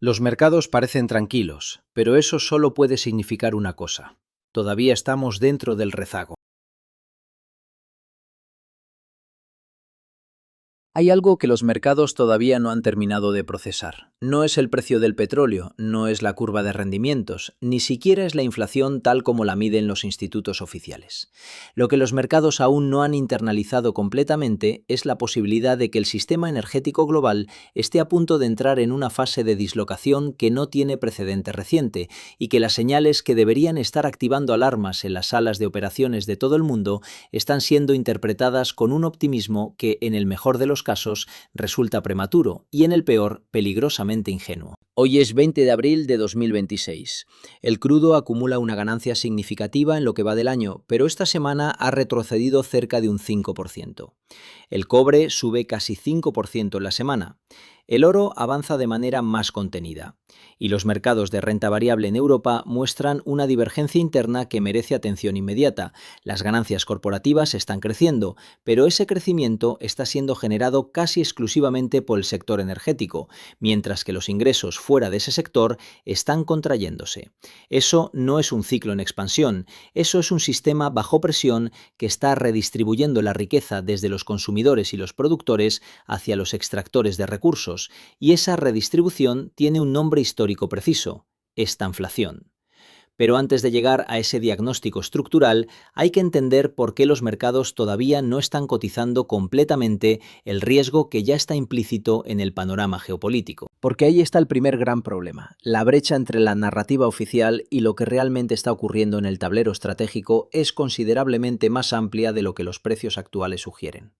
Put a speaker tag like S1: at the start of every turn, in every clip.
S1: Los mercados parecen tranquilos, pero eso solo puede significar una cosa. Todavía estamos dentro del rezago. Hay algo que los mercados todavía no han terminado de procesar. No es el precio del petróleo, no es la curva de rendimientos, ni siquiera es la inflación tal como la miden los institutos oficiales. Lo que los mercados aún no han internalizado completamente es la posibilidad de que el sistema energético global esté a punto de entrar en una fase de dislocación que no tiene precedente reciente y que las señales que deberían estar activando alarmas en las salas de operaciones de todo el mundo están siendo interpretadas con un optimismo que, en el mejor de los casos, resulta prematuro y, en el peor, peligrosamente ingenuo. Hoy es 20 de abril de 2026. El crudo acumula una ganancia significativa en lo que va del año, pero esta semana ha retrocedido cerca de un 5%. El cobre sube casi 5% en la semana. El oro avanza de manera más contenida. Y los mercados de renta variable en Europa muestran una divergencia interna que merece atención inmediata. Las ganancias corporativas están creciendo, pero ese crecimiento está siendo generado casi exclusivamente por el sector energético, mientras que los ingresos fuera de ese sector están contrayéndose. Eso no es un ciclo en expansión, eso es un sistema bajo presión que está redistribuyendo la riqueza desde los consumidores y los productores hacia los extractores de recursos, y esa redistribución tiene un nombre histórico preciso: estanflación. Pero antes de llegar a ese diagnóstico estructural, hay que entender por qué los mercados todavía no están cotizando completamente el riesgo que ya está implícito en el panorama geopolítico. Porque ahí está el primer gran problema. La brecha entre la narrativa oficial y lo que realmente está ocurriendo en el tablero estratégico es considerablemente más amplia de lo que los precios actuales sugieren.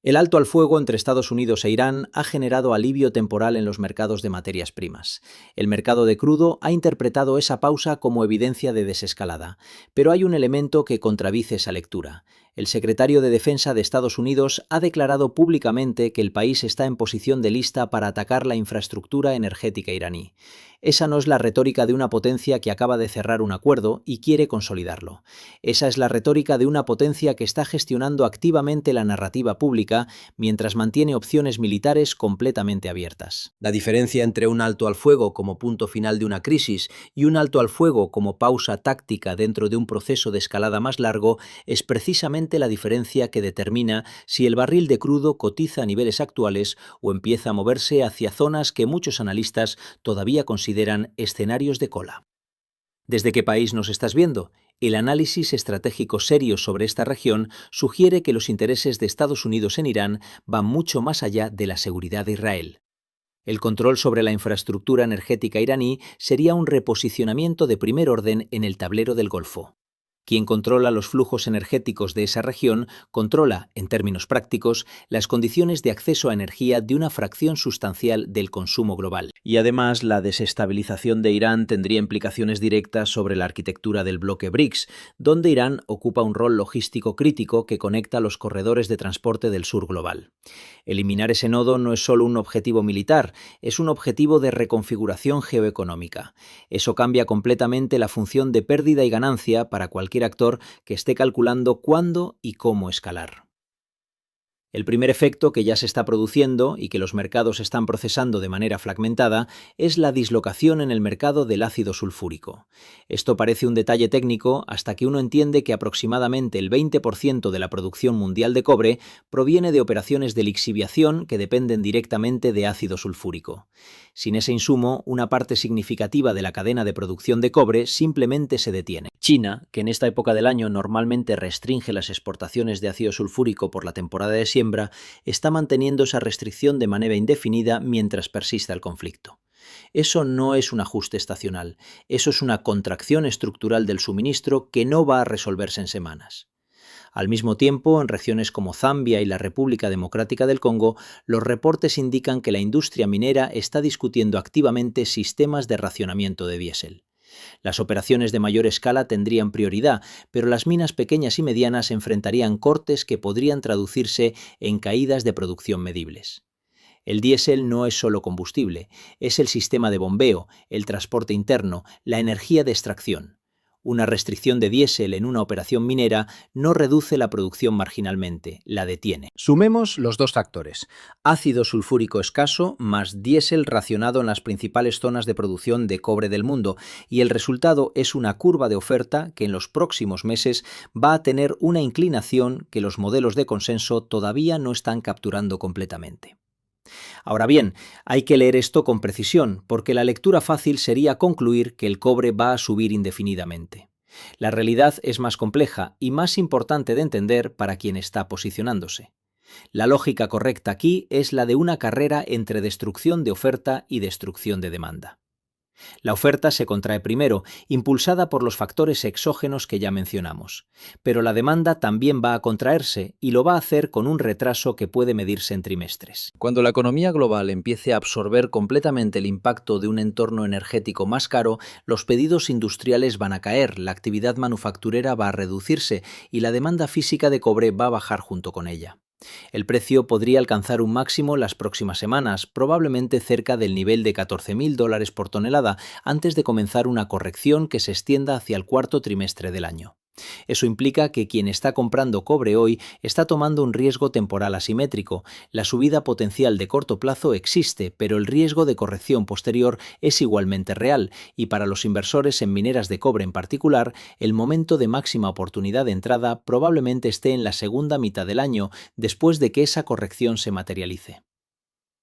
S1: El alto al fuego entre Estados Unidos e Irán ha generado alivio temporal en los mercados de materias primas. El mercado de crudo ha interpretado esa pausa como evidencia de desescalada, pero hay un elemento que contradice esa lectura. El secretario de Defensa de Estados Unidos ha declarado públicamente que el país está en posición de lista para atacar la infraestructura energética iraní. Esa no es la retórica de una potencia que acaba de cerrar un acuerdo y quiere consolidarlo. Esa es la retórica de una potencia que está gestionando activamente la narrativa pública mientras mantiene opciones militares completamente abiertas. La diferencia entre un alto al fuego como punto final de una crisis y un alto al fuego como pausa táctica dentro de un proceso de escalada más largo es precisamente la diferencia que determina si el barril de crudo cotiza a niveles actuales o empieza a moverse hacia zonas que muchos analistas todavía consideran escenarios de cola. ¿Desde qué país nos estás viendo? El análisis estratégico serio sobre esta región sugiere que los intereses de Estados Unidos en Irán van mucho más allá de la seguridad de Israel. El control sobre la infraestructura energética iraní sería un reposicionamiento de primer orden en el tablero del Golfo. Quien controla los flujos energéticos de esa región controla, en términos prácticos, las condiciones de acceso a energía de una fracción sustancial del consumo global. Y además, la desestabilización de Irán tendría implicaciones directas sobre la arquitectura del bloque BRICS, donde Irán ocupa un rol logístico crítico que conecta los corredores de transporte del sur global. Eliminar ese nodo no es solo un objetivo militar, es un objetivo de reconfiguración geoeconómica. Eso cambia completamente la función de pérdida y ganancia para cualquier actor que esté calculando cuándo y cómo escalar. El primer efecto que ya se está produciendo y que los mercados están procesando de manera fragmentada es la dislocación en el mercado del ácido sulfúrico. Esto parece un detalle técnico hasta que uno entiende que aproximadamente el 20% de la producción mundial de cobre proviene de operaciones de lixiviación que dependen directamente de ácido sulfúrico. Sin ese insumo, una parte significativa de la cadena de producción de cobre simplemente se detiene. China, que en esta época del año normalmente restringe las exportaciones de ácido sulfúrico por la temporada de siembra, está manteniendo esa restricción de manera indefinida mientras persista el conflicto. Eso no es un ajuste estacional, eso es una contracción estructural del suministro que no va a resolverse en semanas. Al mismo tiempo, en regiones como Zambia y la República Democrática del Congo, los reportes indican que la industria minera está discutiendo activamente sistemas de racionamiento de diésel. Las operaciones de mayor escala tendrían prioridad, pero las minas pequeñas y medianas enfrentarían cortes que podrían traducirse en caídas de producción medibles. El diésel no es solo combustible, es el sistema de bombeo, el transporte interno, la energía de extracción. Una restricción de diésel en una operación minera no reduce la producción marginalmente, la detiene. Sumemos los dos factores: ácido sulfúrico escaso más diésel racionado en las principales zonas de producción de cobre del mundo, y el resultado es una curva de oferta que en los próximos meses va a tener una inclinación que los modelos de consenso todavía no están capturando completamente. Ahora bien, hay que leer esto con precisión, porque la lectura fácil sería concluir que el cobre va a subir indefinidamente. La realidad es más compleja y más importante de entender para quien está posicionándose. La lógica correcta aquí es la de una carrera entre destrucción de oferta y destrucción de demanda. La oferta se contrae primero, impulsada por los factores exógenos que ya mencionamos, pero la demanda también va a contraerse y lo va a hacer con un retraso que puede medirse en trimestres. Cuando la economía global empiece a absorber completamente el impacto de un entorno energético más caro, los pedidos industriales van a caer, la actividad manufacturera va a reducirse y la demanda física de cobre va a bajar junto con ella. El precio podría alcanzar un máximo las próximas semanas, probablemente cerca del nivel de $14.000 por tonelada, antes de comenzar una corrección que se extienda hacia el cuarto trimestre del año. Eso implica que quien está comprando cobre hoy está tomando un riesgo temporal asimétrico. La subida potencial de corto plazo existe, pero el riesgo de corrección posterior es igualmente real, y para los inversores en mineras de cobre en particular, el momento de máxima oportunidad de entrada probablemente esté en la segunda mitad del año, después de que esa corrección se materialice.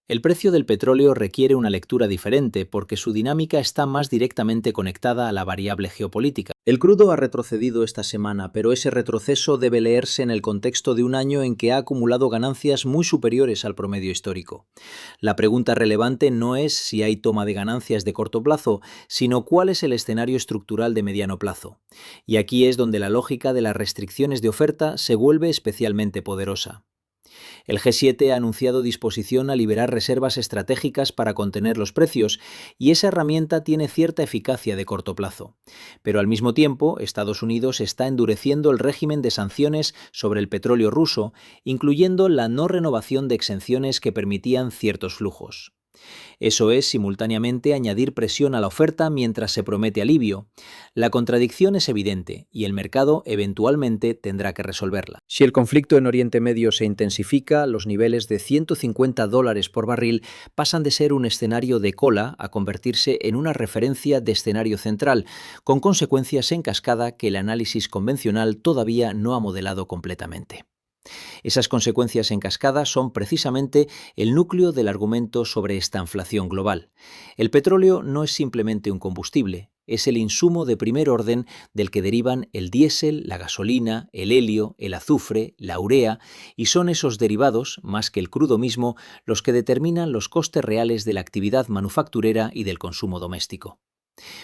S1: El precio del petróleo requiere una lectura diferente porque su dinámica está más directamente conectada a la variable geopolítica. El crudo ha retrocedido esta semana, pero ese retroceso debe leerse en el contexto de un año en que ha acumulado ganancias muy superiores al promedio histórico. La pregunta relevante no es si hay toma de ganancias de corto plazo, sino cuál es el escenario estructural de mediano plazo. Y aquí es donde la lógica de las restricciones de oferta se vuelve especialmente poderosa. El G7 ha anunciado disposición a liberar reservas estratégicas para contener los precios, y esa herramienta tiene cierta eficacia de corto plazo. Pero al mismo tiempo, Estados Unidos está endureciendo el régimen de sanciones sobre el petróleo ruso, incluyendo la no renovación de exenciones que permitían ciertos flujos. Eso es simultáneamente añadir presión a la oferta mientras se promete alivio. La contradicción es evidente y el mercado eventualmente tendrá que resolverla. Si el conflicto en Oriente Medio se intensifica, los niveles de $150 por barril pasan de ser un escenario de cola a convertirse en una referencia de escenario central, con consecuencias en cascada que el análisis convencional todavía no ha modelado completamente. Esas consecuencias en cascada son precisamente el núcleo del argumento sobre esta inflación global. El petróleo no es simplemente un combustible, es el insumo de primer orden del que derivan el diésel, la gasolina, el helio, el azufre, la urea, y son esos derivados, más que el crudo mismo, los que determinan los costes reales de la actividad manufacturera y del consumo doméstico.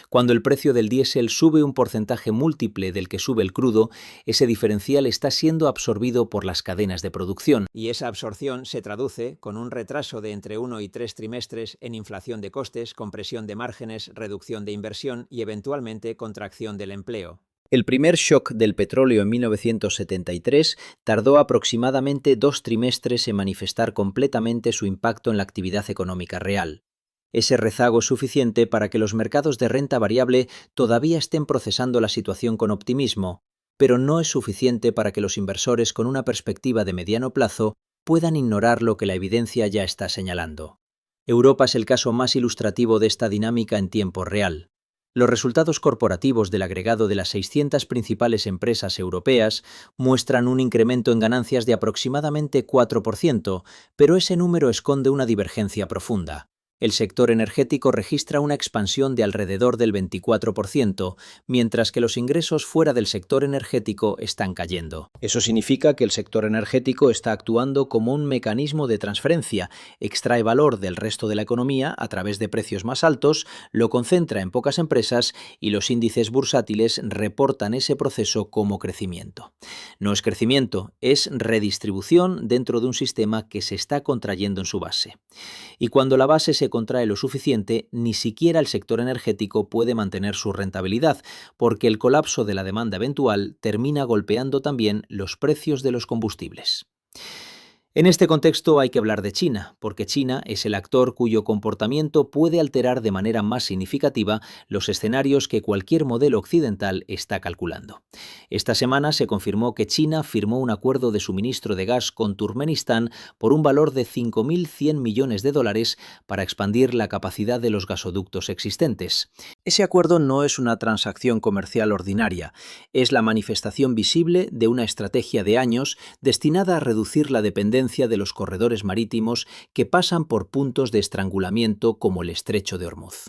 S1: Cuando el precio del diésel sube un porcentaje múltiple del que sube el crudo, ese diferencial está siendo absorbido por las cadenas de producción. Y esa absorción se traduce, con un retraso de entre 1 y 3 trimestres, en inflación de costes, compresión de márgenes, reducción de inversión y eventualmente contracción del empleo. El primer shock del petróleo en 1973 tardó aproximadamente 2 trimestres en manifestar completamente su impacto en la actividad económica real. Ese rezago es suficiente para que los mercados de renta variable todavía estén procesando la situación con optimismo, pero no es suficiente para que los inversores con una perspectiva de mediano plazo puedan ignorar lo que la evidencia ya está señalando. Europa es el caso más ilustrativo de esta dinámica en tiempo real. Los resultados corporativos del agregado de las 600 principales empresas europeas muestran un incremento en ganancias de aproximadamente 4%, pero ese número esconde una divergencia profunda. El sector energético registra una expansión de alrededor del 24%, mientras que los ingresos fuera del sector energético están cayendo. Eso significa que el sector energético está actuando como un mecanismo de transferencia, extrae valor del resto de la economía a través de precios más altos, lo concentra en pocas empresas y los índices bursátiles reportan ese proceso como crecimiento. No es crecimiento, es redistribución dentro de un sistema que se está contrayendo en su base. Y cuando la base se contrae lo suficiente, ni siquiera el sector energético puede mantener su rentabilidad, porque el colapso de la demanda eventual termina golpeando también los precios de los combustibles. En este contexto hay que hablar de China, porque China es el actor cuyo comportamiento puede alterar de manera más significativa los escenarios que cualquier modelo occidental está calculando. Esta semana se confirmó que China firmó un acuerdo de suministro de gas con Turkmenistán por un valor de 5.100 millones de dólares para expandir la capacidad de los gasoductos existentes. Ese acuerdo no es una transacción comercial ordinaria, es la manifestación visible de una estrategia de años destinada a reducir la dependencia de los corredores marítimos que pasan por puntos de estrangulamiento como el Estrecho de Hormuz.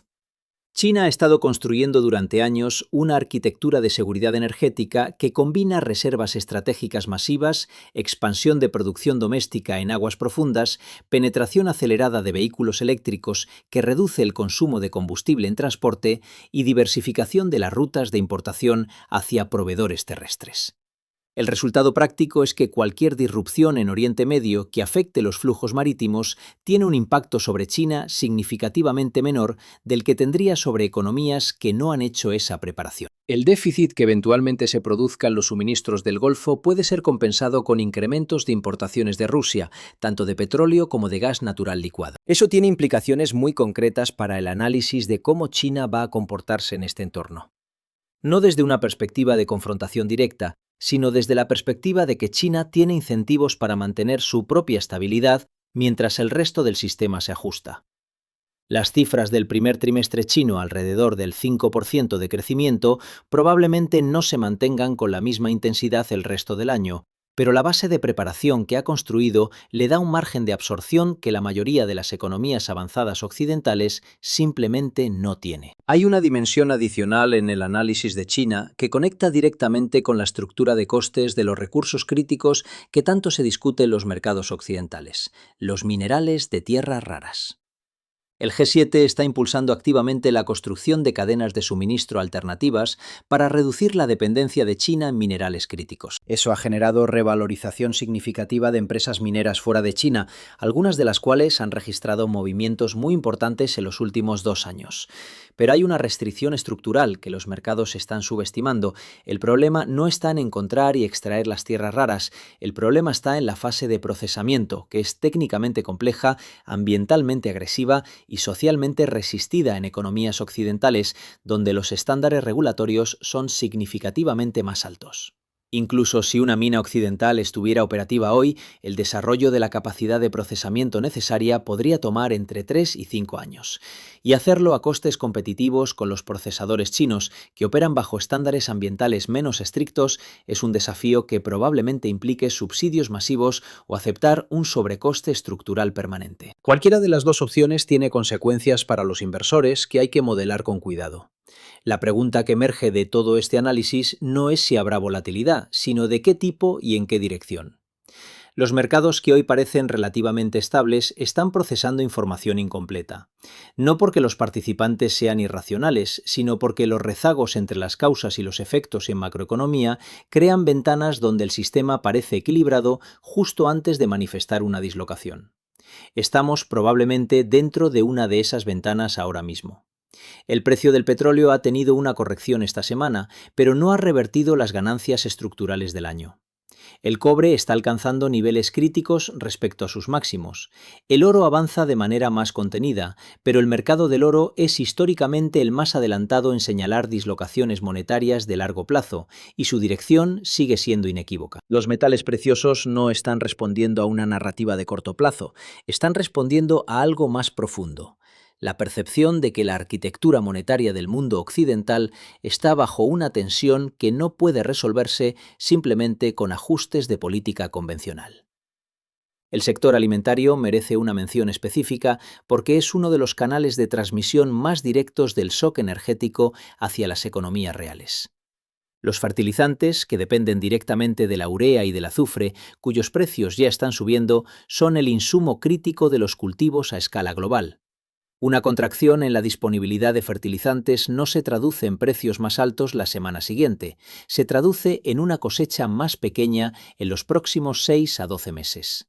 S1: China ha estado construyendo durante años una arquitectura de seguridad energética que combina reservas estratégicas masivas, expansión de producción doméstica en aguas profundas, penetración acelerada de vehículos eléctricos que reduce el consumo de combustible en transporte y diversificación de las rutas de importación hacia proveedores terrestres. El resultado práctico es que cualquier disrupción en Oriente Medio que afecte los flujos marítimos tiene un impacto sobre China significativamente menor del que tendría sobre economías que no han hecho esa preparación. El déficit que eventualmente se produzca en los suministros del Golfo puede ser compensado con incrementos de importaciones de Rusia, tanto de petróleo como de gas natural licuado. Eso tiene implicaciones muy concretas para el análisis de cómo China va a comportarse en este entorno. No desde una perspectiva de confrontación directa, sino desde la perspectiva de que China tiene incentivos para mantener su propia estabilidad mientras el resto del sistema se ajusta. Las cifras del primer trimestre chino, alrededor del 5% de crecimiento, probablemente no se mantengan con la misma intensidad el resto del año, pero la base de preparación que ha construido le da un margen de absorción que la mayoría de las economías avanzadas occidentales simplemente no tiene. Hay una dimensión adicional en el análisis de China que conecta directamente con la estructura de costes de los recursos críticos que tanto se discute en los mercados occidentales, los minerales de tierras raras. El G7 está impulsando activamente la construcción de cadenas de suministro alternativas para reducir la dependencia de China en minerales críticos. Eso ha generado revalorización significativa de empresas mineras fuera de China, algunas de las cuales han registrado movimientos muy importantes en los últimos 2 años. Pero hay una restricción estructural que los mercados están subestimando. El problema no está en encontrar y extraer las tierras raras, el problema está en la fase de procesamiento, que es técnicamente compleja, ambientalmente agresiva y socialmente resistida en economías occidentales, donde los estándares regulatorios son significativamente más altos. Incluso si una mina occidental estuviera operativa hoy, el desarrollo de la capacidad de procesamiento necesaria podría tomar entre 3 y 5 años, y hacerlo a costes competitivos con los procesadores chinos, que operan bajo estándares ambientales menos estrictos, es un desafío que probablemente implique subsidios masivos o aceptar un sobrecoste estructural permanente. Cualquiera de las dos opciones tiene consecuencias para los inversores que hay que modelar con cuidado. La pregunta que emerge de todo este análisis no es si habrá volatilidad, sino de qué tipo y en qué dirección. Los mercados que hoy parecen relativamente estables están procesando información incompleta. No porque los participantes sean irracionales, sino porque los rezagos entre las causas y los efectos en macroeconomía crean ventanas donde el sistema parece equilibrado justo antes de manifestar una dislocación. Estamos probablemente dentro de una de esas ventanas ahora mismo. El precio del petróleo ha tenido una corrección esta semana, pero no ha revertido las ganancias estructurales del año. El cobre está alcanzando niveles críticos respecto a sus máximos. El oro avanza de manera más contenida, pero el mercado del oro es históricamente el más adelantado en señalar dislocaciones monetarias de largo plazo, y su dirección sigue siendo inequívoca. Los metales preciosos no están respondiendo a una narrativa de corto plazo, están respondiendo a algo más profundo. La percepción de que la arquitectura monetaria del mundo occidental está bajo una tensión que no puede resolverse simplemente con ajustes de política convencional. El sector alimentario merece una mención específica porque es uno de los canales de transmisión más directos del shock energético hacia las economías reales. Los fertilizantes, que dependen directamente de la urea y del azufre, cuyos precios ya están subiendo, son el insumo crítico de los cultivos a escala global. Una contracción en la disponibilidad de fertilizantes no se traduce en precios más altos la semana siguiente, se traduce en una cosecha más pequeña en los próximos 6 a 12 meses.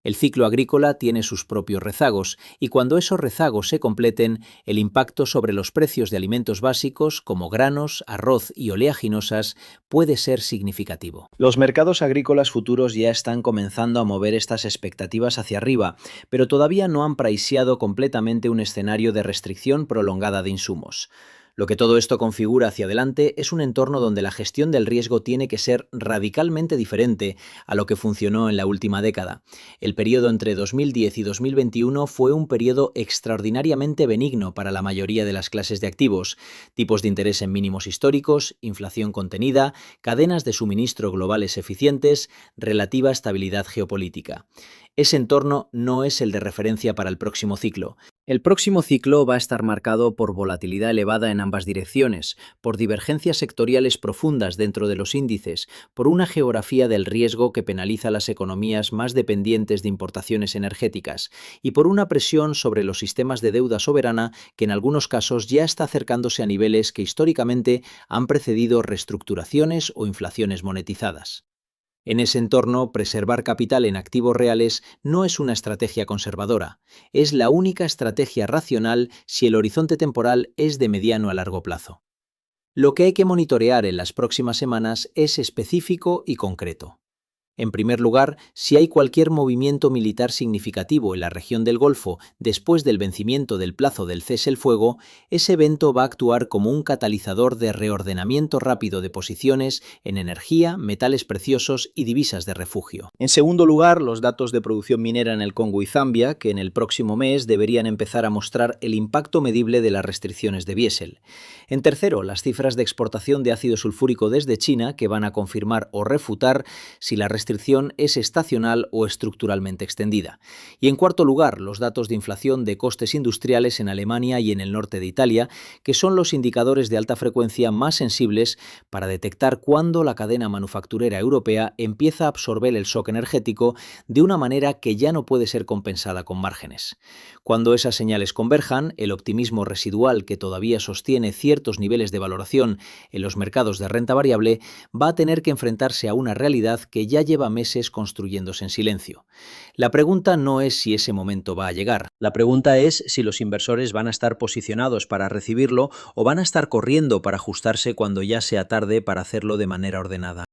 S1: El ciclo agrícola tiene sus propios rezagos y cuando esos rezagos se completen, el impacto sobre los precios de alimentos básicos como granos, arroz y oleaginosas puede ser significativo. Los mercados agrícolas futuros ya están comenzando a mover estas expectativas hacia arriba, pero todavía no han priceado completamente un escenario de restricción prolongada de insumos. Lo que todo esto configura hacia adelante es un entorno donde la gestión del riesgo tiene que ser radicalmente diferente a lo que funcionó en la última década. El periodo entre 2010 y 2021 fue un periodo extraordinariamente benigno para la mayoría de las clases de activos: tipos de interés en mínimos históricos, inflación contenida, cadenas de suministro globales eficientes, relativa estabilidad geopolítica. Ese entorno no es el de referencia para el próximo ciclo. El próximo ciclo va a estar marcado por volatilidad elevada en ambas direcciones, por divergencias sectoriales profundas dentro de los índices, por una geografía del riesgo que penaliza las economías más dependientes de importaciones energéticas y por una presión sobre los sistemas de deuda soberana que en algunos casos ya está acercándose a niveles que históricamente han precedido reestructuraciones o inflaciones monetizadas. En ese entorno, preservar capital en activos reales no es una estrategia conservadora, es la única estrategia racional si el horizonte temporal es de mediano a largo plazo. Lo que hay que monitorear en las próximas semanas es específico y concreto. En primer lugar, si hay cualquier movimiento militar significativo en la región del Golfo después del vencimiento del plazo del cese el fuego, ese evento va a actuar como un catalizador de reordenamiento rápido de posiciones en energía, metales preciosos y divisas de refugio. En segundo lugar, los datos de producción minera en el Congo y Zambia, que en el próximo mes deberían empezar a mostrar el impacto medible de las restricciones de diésel. En tercero, las cifras de exportación de ácido sulfúrico desde China, que van a confirmar o refutar si la restricción es estacional o estructuralmente extendida. Y en cuarto lugar, los datos de inflación de costes industriales en Alemania y en el norte de Italia, que son los indicadores de alta frecuencia más sensibles para detectar cuándo la cadena manufacturera europea empieza a absorber el shock energético de una manera que ya no puede ser compensada con márgenes. Cuando esas señales converjan, el optimismo residual que todavía sostiene ciertos niveles de valoración en los mercados de renta variable va a tener que enfrentarse a una realidad que ya lleva meses construyéndose en silencio. La pregunta no es si ese momento va a llegar. La pregunta es si los inversores van a estar posicionados para recibirlo o van a estar corriendo para ajustarse cuando ya sea tarde para hacerlo de manera ordenada.